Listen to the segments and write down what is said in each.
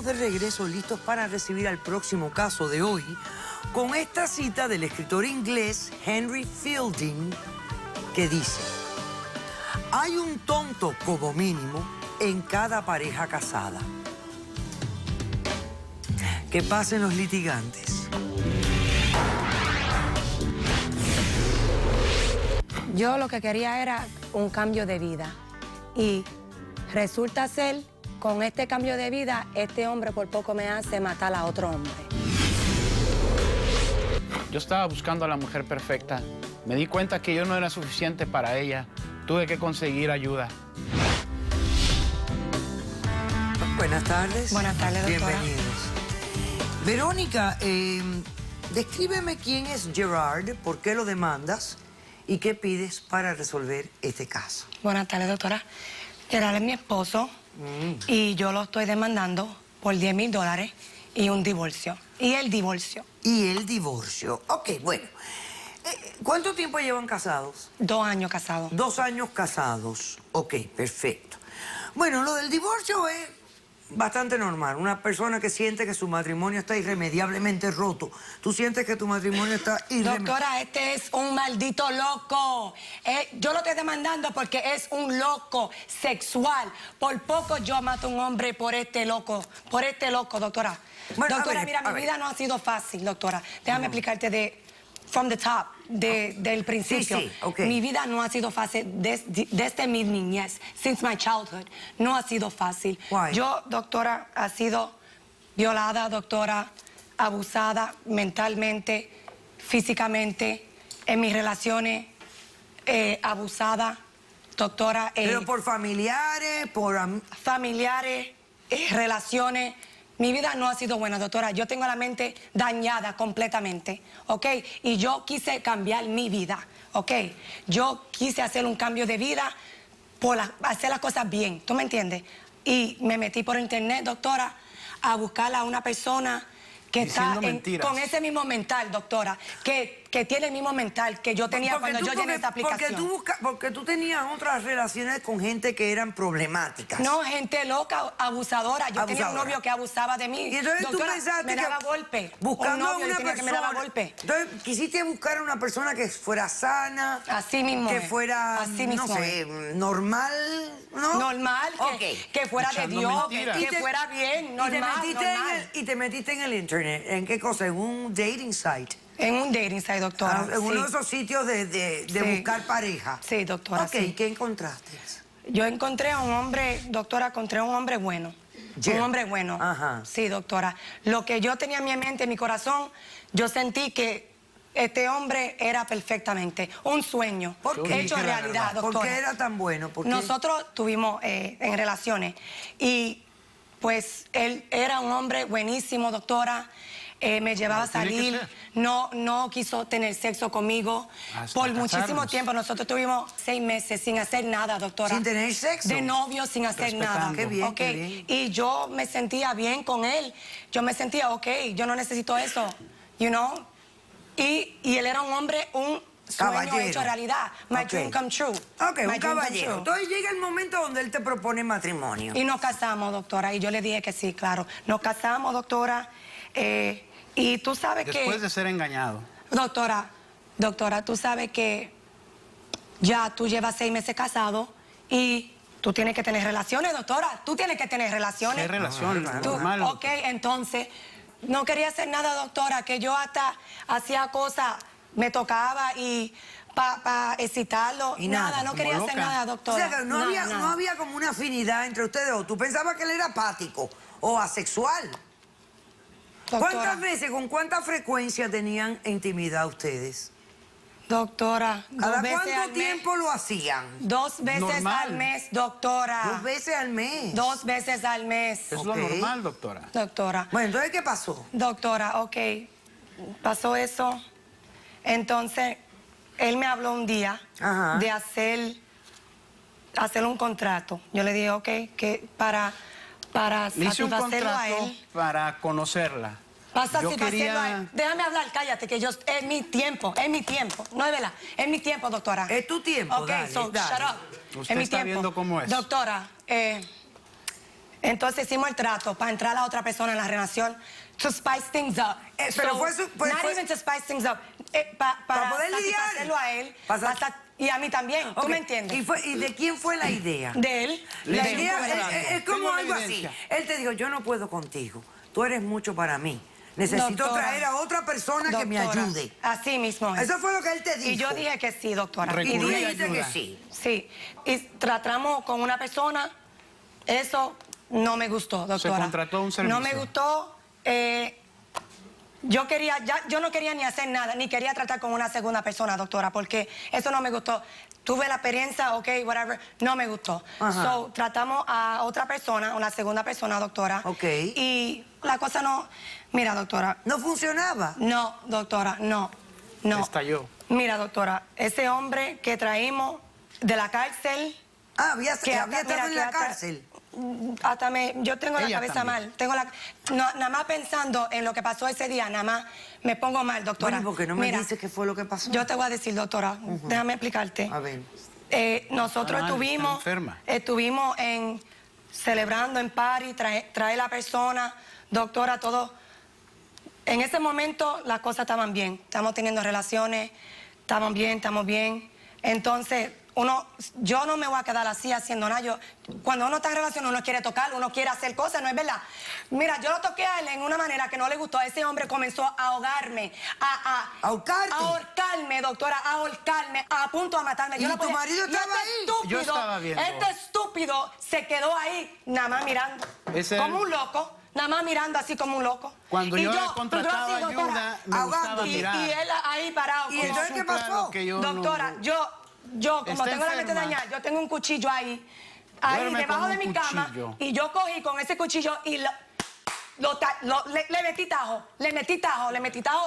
estamos de regreso listos para recibir al próximo caso de hoy con esta cita del escritor inglés Henry Fielding que dice: hay un tonto como mínimo en cada pareja casada. Que pasen los litigantes. Yo lo que quería era un cambio de vida y resulta ser, con este cambio de vida, este hombre por poco me hace matar a otro hombre. Yo estaba buscando a la mujer perfecta. Me di cuenta que yo no era suficiente para ella. Tuve que conseguir ayuda. Buenas tardes. Buenas tardes, doctora. Bienvenidos. Verónica, descríbeme quién es Gerard, por qué lo demandas y qué pides para resolver este caso. Buenas tardes, doctora. Gerard es mi esposo y yo lo estoy demandando por $10,000 y un divorcio. Y el divorcio. Y el divorcio. Ok, bueno. ¿Cuánto tiempo llevan casados? 2 años casados. 2 años casados. Ok, perfecto. Bueno, lo del divorcio es bastante normal. Una persona que siente que su matrimonio está irremediablemente roto. Tú sientes que tu matrimonio está irremediablemente... Doctora, este es un maldito loco. Yo lo estoy demandando porque es un loco sexual. Por poco yo mato a un hombre por este loco, doctora. Bueno, doctora, mira, mi vida no ha sido fácil, doctora. Déjame explicarte from the top, del principio. Sí, ok. Mi vida no ha sido fácil desde mi niñez, since my childhood. No ha sido fácil. Why? Yo, doctora, ha sido violada, doctora, abusada mentalmente, físicamente, en mis relaciones, abusada, doctora. Pero por familiares, por... Familiares, relaciones. Mi vida no ha sido buena, doctora. Yo tengo la mente dañada completamente, ¿ok? Y yo quise cambiar mi vida, ¿ok? Yo quise hacer un cambio de vida por hacer las cosas bien, ¿tú me entiendes? Y me metí por internet, doctora, a buscar a una persona que está con ese mismo mental, doctora, que tiene el mismo mental que yo tenía cuando yo llené esta aplicación. Porque tú tenías otras relaciones con gente que eran problemáticas. No, gente loca, abusadora. Yo tenía un novio que abusaba de mí. Y entonces doctora, tú pensaste me daba golpe. Buscando un novio a una persona que me daba golpe. Entonces quisiste buscar a una persona que fuera sana. Así mismo. Que fuera, así mismo no sé, normal, ¿no? Normal, que fuera de Dios, que fuera bien, normal, y te metiste en el internet. ¿En qué cosa? ¿En un dating site? En un dating site, doctora. En uno de esos sitios de buscar pareja. Sí, doctora, Ok, ¿qué encontraste? Yo encontré a un hombre, doctora, encontré a un hombre bueno. Un hombre bueno. Ajá. Sí, doctora. Lo que yo tenía en mi mente, en mi corazón, yo sentí que este hombre era perfectamente un sueño. Hecho realidad, doctora. ¿Por qué era tan bueno? Nosotros tuvimos en relaciones y pues él era un hombre buenísimo, doctora. Me llevaba a salir, no quiso tener sexo conmigo. Por muchísimo tiempo, nosotros tuvimos 6 meses sin hacer nada, doctora. ¿Sin tener sexo? De novio, sin hacer nada. Qué bien, okay. Qué bien. Y yo me sentía bien con él. Yo me sentía, ok, yo no necesito eso, you know. Y él era un hombre, un sueño hecho realidad. My dream come true. Ok, un caballero. Entonces llega el momento donde él te propone matrimonio. Y nos casamos, doctora. Y yo le dije que sí, claro. Nos casamos, doctora. Y tú sabes que... Después de ser engañado. Doctora, tú sabes que ya tú llevas 6 meses casado y tú tienes que tener relaciones, doctora. Tú tienes que tener relaciones. ¿Qué relación? Normal. Ok, entonces, no quería hacer nada, doctora, que yo hasta hacía cosas, me tocaba y para excitarlo. Y nada, no quería hacer nada, doctora. O sea, que no había como una afinidad entre ustedes dos. ¿Tú pensabas que él era apático o asexual? Doctora. ¿Cuántas veces, con cuánta frecuencia tenían intimidad ustedes? Doctora, ¿Cada cuánto tiempo lo hacían? 2 veces al mes, doctora. 2 veces al mes. 2 veces al mes. Es lo normal, doctora. Doctora. Bueno, entonces, ¿qué pasó? Doctora, ok, pasó eso. Entonces, él me habló un día de hacer un contrato. Yo le dije, ok, que para satisfacerlo a él. Para conocerla. Para satisfacerlo a él. Déjame hablar, cállate, que es mi tiempo, no es verdad, es mi tiempo, doctora. Es tu tiempo, Ok, dale. Shut up. Usted está viendo cómo es. Doctora, Entonces hicimos el trato para entrar a la otra persona en la relación, to spice things up. Pero So, fue- not fue- even to spice things up, para poder lidiar. satisfacerlo a él y a mí también. ¿Tú Ok, me entiendes? ¿Y de quién fue la idea? De él. La Le idea tengo es como Tengo la algo así. evidencia. Él te dijo, yo no puedo contigo. Tú eres mucho para mí. Necesito Doctora. traer a otra persona que me Doctora, ayude. Así mismo es. Eso fue lo que él te dijo. Y yo dije que sí, doctora. Recurrí Y Y a dije, dijiste ayuda. que sí. sí. Y tratamos con una persona, eso no me gustó, doctora. contrató un servicio. No me gustó. Yo no quería ni hacer nada, ni quería tratar con una segunda persona, doctora, porque eso no me gustó. Tuve la experiencia, ok, whatever, no me gustó. Ajá. So, tratamos a otra persona, una segunda persona, doctora. Ok. Y la cosa no... Mira, doctora, No funcionaba. no, doctora, no. Estalló. Mira, doctora, ese hombre que traímos de la cárcel... Ah, había hasta- estado en que la hasta- cárcel. yo tengo la Ella cabeza también. mal. Nada más pensando en lo que pasó ese día, nada más me pongo mal, doctora. Bueno, porque no me Mira, dices qué fue lo que pasó. yo te voy a decir, doctora, déjame explicarte. A ver. Nosotros Ah, está enferma. estuvimos celebrando en party, trae la persona, doctora, todo. En ese momento las cosas estaban bien, estamos teniendo relaciones, estamos bien. Entonces, yo no me voy a quedar así haciendo nada. Cuando uno está en relación, uno quiere tocar, uno quiere hacer cosas, ¿no es verdad? Mira, yo lo toqué a él en una manera que no le gustó. Ese hombre comenzó a ahogarme, ¿Ahorcarte? a ahorcarme, doctora, a ahorcarme, a punto de matarme. ¿Y Yo no tu podía- marido y estaba este ahí? estúpido, Yo estaba viendo. Este estúpido se quedó ahí, nada más mirando, Ese- como un loco. Nada más mirando así como un loco. Cuando Y yo así, he contratado doctora, ayuda, me ahogando. gustaba mirar. y él ahí parado. ¿Y como- entonces qué pasó? Claro que yo no- Doctora, yo como Está tengo la mente enferma. dañada, yo tengo un cuchillo ahí Duerme debajo con de un mi cama, cuchillo. y yo cogí con ese cuchillo y le metí tajo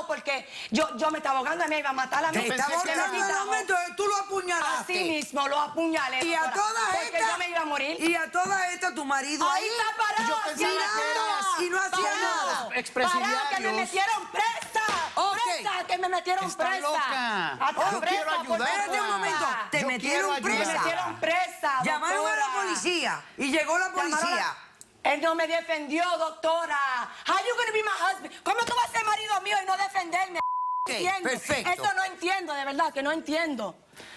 porque yo me estaba ahogando y me iba a matar a mí. Te estaba pensé que Le ahorcando metí el tajo. hombre, entonces tú lo apuñalaste. Así mismo, lo apuñalé, Y a doctora, todas porque estas... yo me iba a morir. Y a todas estas, tu marido Ahí ahí... está parado, Yo pensaba tirado, que eras- y no hacía parado, nada. Expresidiarios. parado, que me metieron presa. Ok. Presa, que me metieron Está presa. loca. Hasta Yo presa quiero por ayudarla. Espérate un momento. Te Yo metieron quiero Me presa. ayudar. metieron presa, Llamaron a la doctora. policía y llegó la Llamaron policía. a- Él no me defendió, doctora. How you gonna be my husband? ¿Cómo tú vas a ser marido mío y no defenderme? Entiendo. perfecto. Eso no entiendo, de verdad que no entiendo.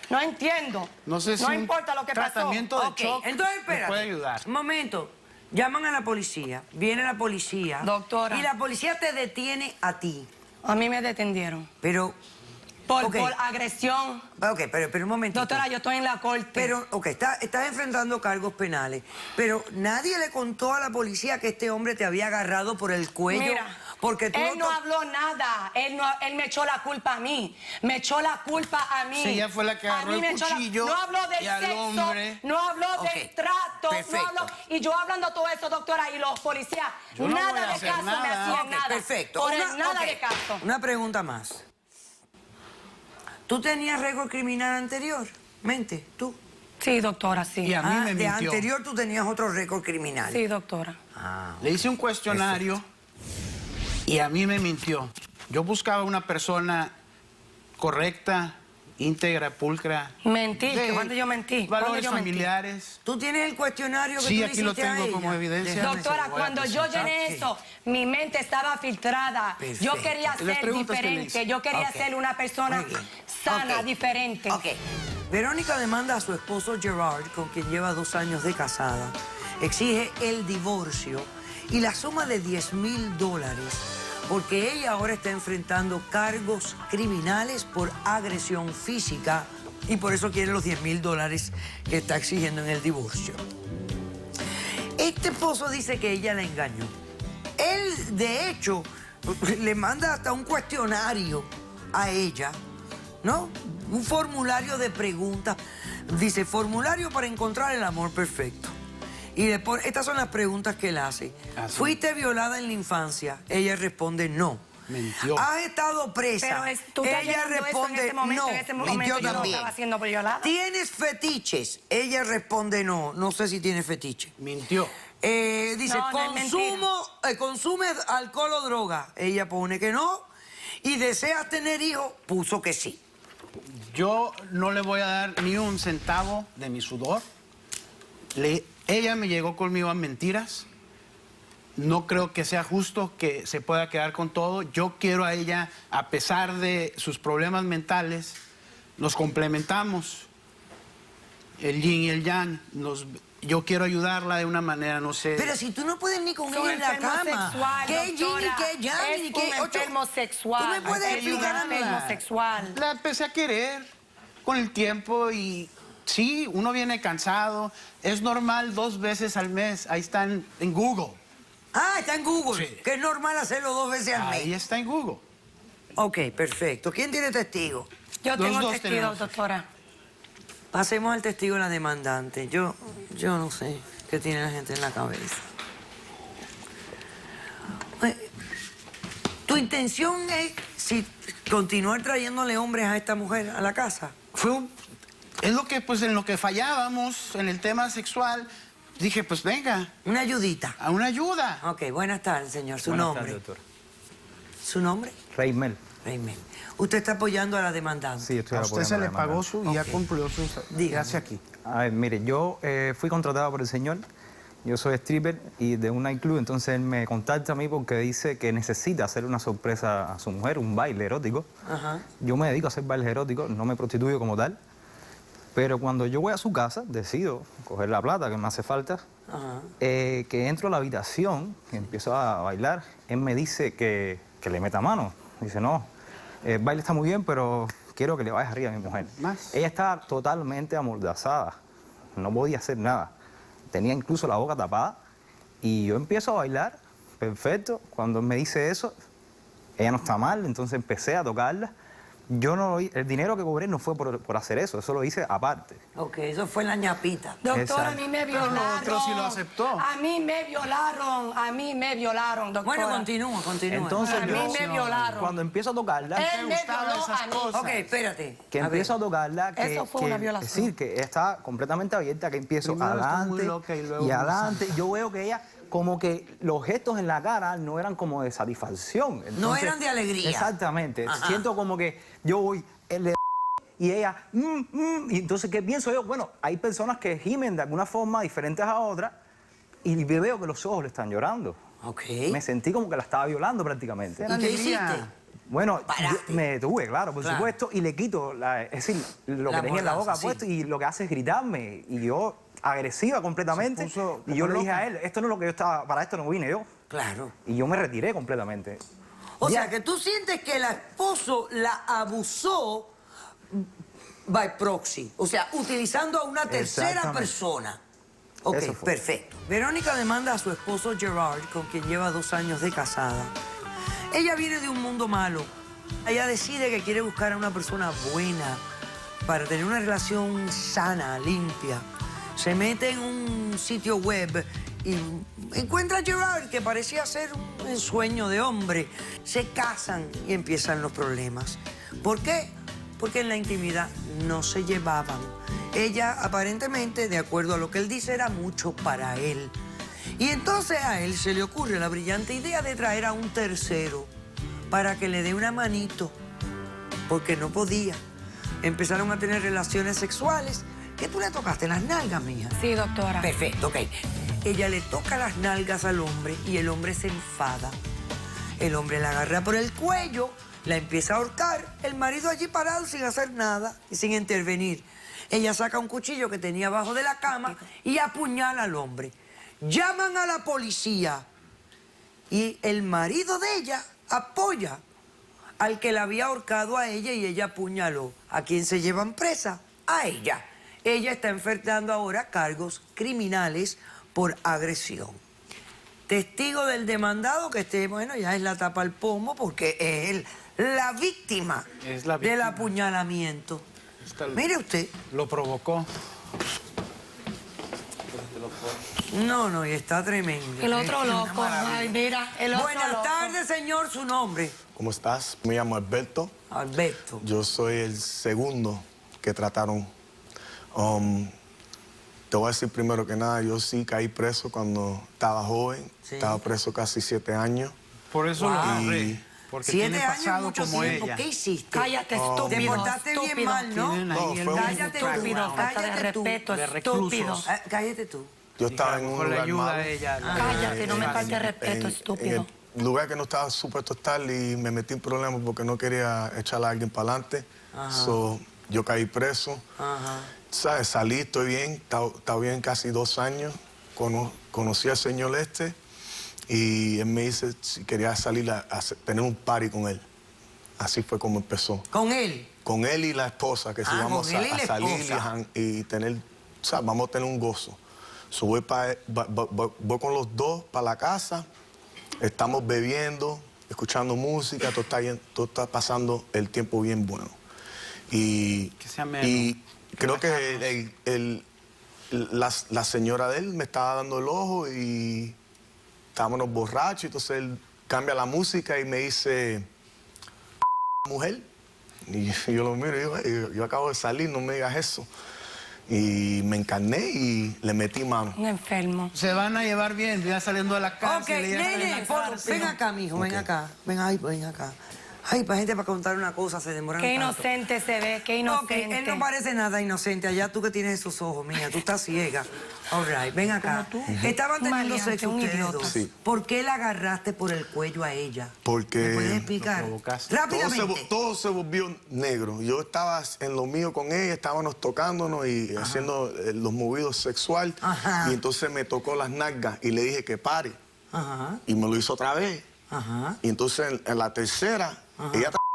No entiendo. No sé si No un importa lo que pasó. tratamiento de Ok, shock entonces me espérate. puede ayudar. Un momento. Llaman a la policía, viene la policía. Doctora. Y la policía te detiene a ti. A mí me detendieron. Pero, Por Ok. agresión. ok, pero un momentito. Doctora, yo estoy en la corte. Pero, ok, estás enfrentando cargos penales, pero nadie le contó a la policía que este hombre te había agarrado por el cuello. Mira, porque tú él no to- habló nada. Él me echó la culpa a mí. Me echó la culpa a mí. Sí, ella fue la que A agarró mí el me echó cuchillo no habló del y al sexo, hombre. no habló Ok, del trato, perfecto. no habló. Y yo hablando todo eso, doctora, y los policías, Yo no voy a nada de hacer caso me nada. hacían Ok, nada. perfecto. Por Una- nada ok, de caso. Una pregunta más. ¿Tú tenías récord criminal anteriormente? ¿Tú? Sí, doctora, sí. Y a mí me de mintió. anterior tú tenías otro récord criminal. Sí, doctora. Ah, Le hice un cuestionario y a mí me mintió. Yo buscaba una persona correcta, íntegra, pulcra. Mentí. de ¿Cuándo yo mentí? ¿Cuándo Valores yo mentí? familiares. ¿Tú tienes el cuestionario que Sí, tú le aquí lo hiciste a tengo ella? como evidencia. Déjame Doctora, se lo voy a cuando yo presentar. llené Ok. eso, mi mente estaba filtrada. Perfecto. Yo quería Y las ser preguntas que le diferente. hice. Yo quería Ok. ser una persona Muy bien. sana, Ok. diferente. Ok. Verónica demanda a su esposo Gerard, con quien lleva 2 años de casada. Exige el divorcio y la suma de $10,000 porque ella ahora está enfrentando cargos criminales por agresión física y por eso quiere los $10,000 que está exigiendo en el divorcio. Este esposo dice que ella la engañó. Él, de hecho, le manda hasta un cuestionario a ella, ¿no? Un formulario de preguntas. Dice, formulario para encontrar el amor perfecto. Y le pone, estas son las preguntas que él hace. Ah, sí. ¿Fuiste violada en la infancia? Ella responde, no. Mintió. ¿Has estado presa? Pero tú estás Ella llenando eso responde, en ese momento. no. En ese Mintió momento yo no también. estaba siendo violada. ¿Tienes fetiches? Ella responde, no. No sé si tiene fetiche. Mintió. Dice, No, no es ¿consume alcohol o droga? Ella pone que no. Y deseas tener hijos, puso que sí. Yo no le voy a dar ni un centavo de mi sudor. Ella me llegó conmigo a mentiras. no creo que sea justo que se pueda quedar con todo. Yo quiero a ella, a pesar de sus problemas mentales, nos complementamos, el yin y el yang. Yo quiero ayudarla de una manera, no sé. Pero si tú no puedes ni con Es un ella en la enfermo cama. sexual, ¿Qué yin y doctora. qué yang? Es y qué un enfermo sexual. ¿Tú me puedes Es un explicar a mí? enfermo sexual. La empecé a querer con el tiempo y sí, uno viene cansado. Es normal 2 veces al mes. Ahí están en Google. Ah, está en Google. Sí. Que es normal hacerlo 2 veces al Ahí mes. está en Google. Ok, perfecto. ¿Quién tiene testigo? Yo Los tengo dos testigos, tenemos. doctora. Pasemos al testigo de la demandante. Yo no sé qué tiene la gente en la cabeza. ¿Tu intención es continuar trayéndole hombres a esta mujer a la casa? Es lo que, pues, en lo que fallábamos en el tema sexual. Dije, pues venga, Una ayudita. a una ayuda. Ok, buenas tardes, señor. ¿Su Buenas nombre? tardes, doctora. ¿Su nombre? Reymel. Raymond. ¿Usted está apoyando a la demandante? Sí, estoy A usted apoyando se la le demanda. pagó y ya Ok. cumplió su... Dígame. ¿Qué hace aquí? A ver, mire, yo fui contratado por el señor. Yo soy stripper y de un nightclub, entonces él me contacta a mí porque dice que necesita hacer una sorpresa a su mujer, un baile erótico. Ajá. Yo me dedico a hacer bailes eróticos, no me prostituyo como tal. Pero cuando yo voy a su casa, decido coger la plata que me hace falta, Ajá. que entro a la habitación y empiezo a bailar, él me dice que le meta mano. Dice, no, el baile está muy bien, pero quiero que le vayas arriba a mi mujer. Más. Ella estaba totalmente amordazada, no podía hacer nada. Tenía incluso la boca tapada y yo empiezo a bailar, perfecto. Cuando él me dice eso, ella no está mal, entonces empecé a tocarla. Yo no, el dinero que cobré no fue por hacer eso lo hice aparte. Ok, eso fue la ñapita. Doctora, Exacto. a mí me Pero lo violaron. otro sí lo aceptó. A mí me violaron, doctora. Bueno, continúa. Entonces A mí yo, me violaron. cuando empiezo a tocarla, Él me gustaban violó esas a mí. cosas. Ok, espérate. que A ver. empiezo a tocarla, que, Eso fue una violación. Sí, que está completamente abierta, que empiezo Primero está muy adelante loca y luego y muy adelante. Yo veo que ella, como que los gestos en la cara no eran como de satisfacción. eran de alegría. Exactamente. Ajá. Siento como que yo voy, y ella, y entonces, ¿qué pienso yo? Bueno, hay personas que gimen de alguna forma diferentes a otras y veo que los ojos le están llorando. Ok. Me sentí como que la estaba violando prácticamente. ¿Y qué hiciste? Bueno, Paraste. yo me detuve, claro, por Claro. supuesto, y le quito, es decir, lo La que tenía en la boca mordaza, sí. puesto y lo que hace es gritarme. Y yo, agresiva completamente, Se puso y yo como le dije loca. a él, esto no es lo que yo estaba, para esto no vine yo. Claro. Y yo me retiré completamente. O Ya. sea, que tú sientes que el esposo la abusó by proxy. O sea, utilizando a una tercera Exactamente. persona. Ok, Eso fue. perfecto. Verónica demanda a su esposo Gerard, con quien lleva 2 años de casada. Ella viene de un mundo malo. Ella decide que quiere buscar a una persona buena para tener una relación sana, limpia. Se mete en un sitio web y encuentra a Gerard, que parecía ser un ensueño de hombre. Se casan y empiezan los problemas. ¿Por qué? Porque en la intimidad no se llevaban. Ella, aparentemente, de acuerdo a lo que él dice, era mucho para él. Y entonces a él se le ocurre la brillante idea de traer a un tercero para que le dé una manito, porque no podía. Empezaron a tener relaciones sexuales. ¿Qué tú le tocaste? ¿Las nalgas, mija? Sí, doctora. Perfecto, ok. Ella le toca las nalgas al hombre y el hombre se enfada. El hombre la agarra por el cuello, la empieza a ahorcar. El marido allí parado sin hacer nada y sin intervenir. Ella saca un cuchillo que tenía abajo de la cama y apuñala al hombre. Llaman a la policía y el marido de ella apoya al que la había ahorcado a ella y ella apuñaló. ¿A quién se llevan presa? A ella. Ella está enfrentando ahora cargos criminales por agresión. Testigo del demandado, que bueno, ya es la tapa al pomo porque es él, la víctima, Es la del víctima. apuñalamiento. Mire usted. Lo provocó. No, y está tremendo. El otro Es una loco. maravilla. Ay, mira, el otro Buenas loco. tardes, señor. ¿Su nombre? ¿Cómo estás? Me llamo Alberto. Alberto. Yo soy el segundo que trataron. Te voy a decir primero que nada, yo sí caí preso cuando estaba joven. Sí. Estaba preso casi 7 años. Por eso Wow. lo agarré. Porque 7 tiene años es pasado mucho como tiempo. ella. ¿Qué hiciste? Cállate, Te estúpido. portaste bien estúpido. mal, ¿no? Tienen ahí No, el fue un Cállate tú, Estúpido, falta de cállate tú. respeto, de estúpido. reclusos. Cállate tú. Yo estaba en un Con la lugar ayuda malo. de ella. Cállate, no me falte En- respeto, en estúpido. el lugar que no estaba supuesto estar y me metí en problemas porque no quería echar a alguien para adelante. So, yo caí preso. Ajá. ¿Sabes? Salí, estoy bien, estaba bien casi 2 años. Conocí al señor y él me dice si quería salir a tener un party con él. Así fue como empezó. ¿Con él? Con él y la esposa, que si Ah, vamos con él y a la salir esposa. y tener, o sea, vamos a tener un gozo. So, voy con los dos para la casa, estamos bebiendo, escuchando música, todo está pasando el tiempo bien bueno. Y, Que sea menos. y creo que la señora de él me estaba dando el ojo y estábamos borrachos, entonces él cambia la música y me dice, mujer. Y yo lo miro y digo, "Hey, yo acabo de salir, no me digas eso". Y me encarné y le metí mano. Un enfermo. Se van a llevar bien, ya saliendo de la Ok, cárcel. ella está en nene, la cárcel. ven acá, mijo, ven Ok. acá. Ven, ay, ven acá. Ay, para gente para contar una cosa se demoran Qué tanto. inocente se ve, qué Ok, inocente. él no parece nada inocente. Allá tú que tienes esos ojos, mía, tú estás ciega. All right, ven acá. Estaban Un teniendo maleante, sexo un ustedes idiota. dos. Sí. ¿Por qué la agarraste por el cuello a ella? Porque ¿Me puedes explicar? lo provocaste. Rápidamente. Todo se volvió negro. Yo estaba en lo mío con ella, estábamos tocándonos y haciendo los movidos sexual. Ajá. Y entonces me tocó las nalgas y le dije que pare. Ajá, Y me lo hizo otra vez. ajá. Y entonces en la tercera, ella trajo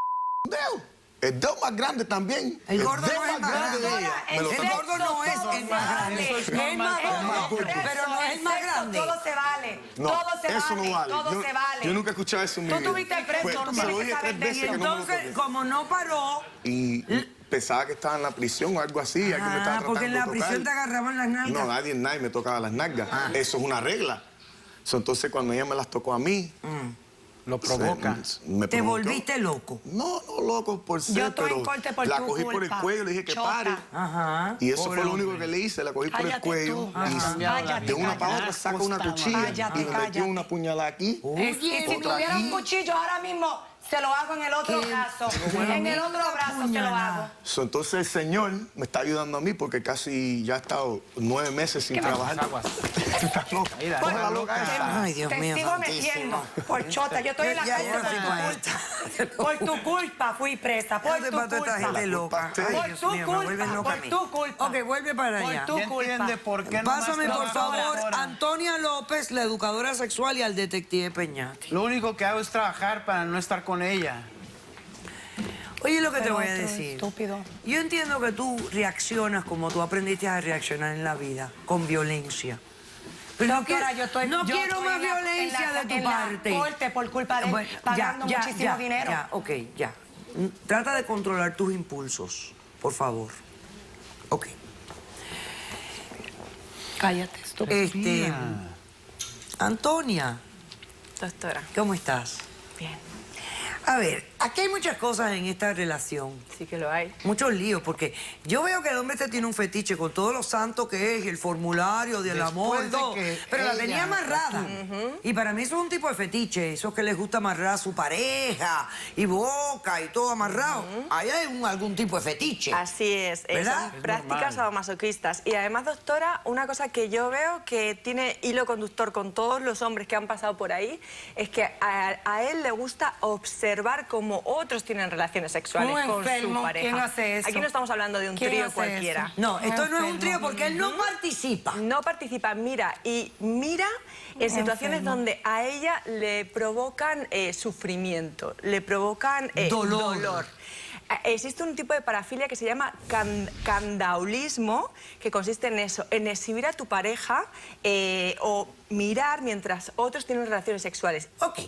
un dedo. El dedo más grande también. El gordo dedo no es el más grande de grande. ella. Me lo El trajo. gordo no es el más grande. Es el más gordo, pero no es el más grande. Todo se vale. No, todo se eso vale. no vale. Todo yo, se vale. yo nunca he escuchado eso en mi Tú vida. tuviste preso, Pues, tú se lo tienes que dije saber 3 de veces eso. que no me lo Entonces, toque. como no paró, Y pensaba que estaba en la prisión o algo así. alguien me estaba porque en tratando la de prisión te tocar. agarraban las nalgas. No, nadie me tocaba las nalgas. Eso es una regla. Entonces, cuando ella me las tocó a mí, Lo provoca. me Te provocó. volviste loco. No loco por ser, Yo estoy pero en corte por la tu cogí por el culpa, cuello, le dije que chota. pare. Ajá. Y eso Pobre fue lo único hombre. que le hice, la cogí por el Cállate cuello. tú. Y Cállate, de una para cállate. otra saca una cuchilla Cállate, y me metió cállate. una puñalada aquí. Y si otra tuviera un aquí. cuchillo ahora mismo, se lo hago en el otro brazo. En el otro brazo se lo hago. Entonces el señor me está ayudando a mí porque casi ya he estado 9 meses sin trabajar. Aguas. Estás loca. Mira, Coge la está loca loca. esa. Ay, Dios Te mío, sigo santísimo. metiendo por chota. Yo estoy en la Ya, cárcel yo no soy por para tu culpa. Por tu culpa fui presa. Por Date tu para toda esta culpa. gente loca. Por Ay, Por Dios tu mío, me vuelven culpa. loca a Por mí. tu culpa. Ok, vuelve para Por allá. tu Ya culpa. entiende por qué no Pásame, más por trabaja favor, ahora. Antonia López, la educadora sexual, y al detective Peñati. Lo único que hago es trabajar para no estar con ella. Oye, lo que te Pero voy a otro decir. estúpido. Yo entiendo que tú reaccionas como tú aprendiste a reaccionar en la vida, con violencia. Pero Doctora, yo estoy no yo quiero estoy más en la- violencia en la- de tu en la parte. corte por culpa de él, Bueno, pagando muchísimo dinero. Ya, ok, ya. Trata de controlar tus impulsos, por favor. Ok. Cállate, estúpido. Antonia, Doctora, ¿cómo estás? bien, A ver, aquí hay muchas cosas en esta relación. sí que lo hay. Muchos líos, porque yo veo que el hombre este tiene un fetiche con todos los santos que es, y el formulario del Después amor, de todo, que pero la ella- tenía amarrada. Y para mí eso es un tipo de fetiche, esos que les gusta amarrar a su pareja, y boca, y todo amarrado. Ahí hay algún tipo de fetiche. Así es, ¿Verdad? son Es prácticas normal. sadomasoquistas. Y además, doctora, una cosa que yo veo que tiene hilo conductor con todos los hombres que han pasado por ahí, es que a él le gusta observar cómo otros tienen relaciones sexuales Un con enfermo, su pareja. ¿quién hace eso? Aquí no estamos hablando de un ¿Quién trío hace cualquiera. eso? No, esto no es un Enfermo. trío porque él no participa. No participa, mira en situaciones Enfermo. donde a ella le provocan sufrimiento, le provocan Dolor. Existe un tipo de parafilia que se llama candaulismo, que consiste en eso, en exhibir a tu pareja o mirar mientras otros tienen relaciones sexuales. Ok,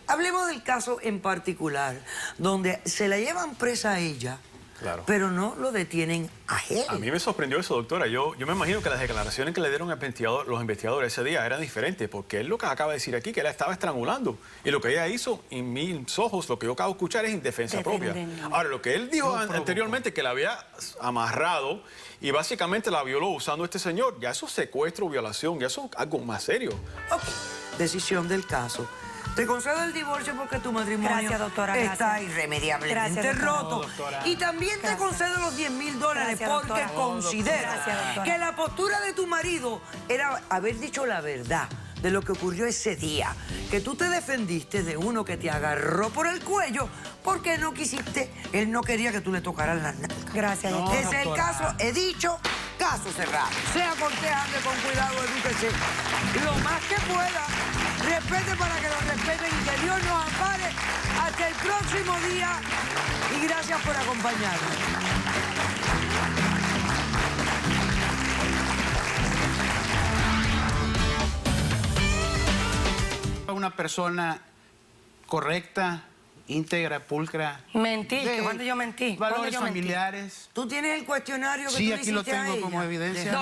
hablemos del caso en particular, donde se la llevan presa a ella, Claro. pero no lo detienen a él. A mí me sorprendió eso, doctora. Yo me imagino que las declaraciones que le dieron los investigadores ese día eran diferentes, porque él lo que acaba de decir aquí, que él la estaba estrangulando. Y lo que ella hizo, en mis ojos, lo que yo acabo de escuchar es indefensa propia. Defendiendo. Ahora, lo que él dijo anteriormente, que la había amarrado y básicamente la violó usando a este señor, ya eso es secuestro, violación, ya eso es algo más serio. Ok, decisión del caso. Te concedo el divorcio porque tu matrimonio Gracias, doctora, está gracias. irremediablemente Gracias, doctora. roto. No, doctora. Y también te Gracias. concedo los $10,000 Gracias, porque doctora. considero Gracias, doctora. que la postura de tu marido era haber dicho la verdad de lo que ocurrió ese día. Que tú te defendiste de uno que te agarró por el cuello porque no quisiste, él no quería que tú le tocaras las nalgas. Gracias, No, doctora. Ese es el doctora. caso, he dicho, caso cerrado. Sea cortés, ande con cuidado, edúquese lo más que pueda. Respete para que lo respeten y que Dios nos ampare hasta el próximo día. Y gracias por acompañarnos. Una persona correcta, íntegra, pulcra. Mentí, de ¿cuándo yo mentí? ¿Cuándo Valores yo mentí? familiares. ¿Tú tienes el cuestionario que Sí, tú le aquí lo hiciste a tengo ella? como evidencia. Déjame.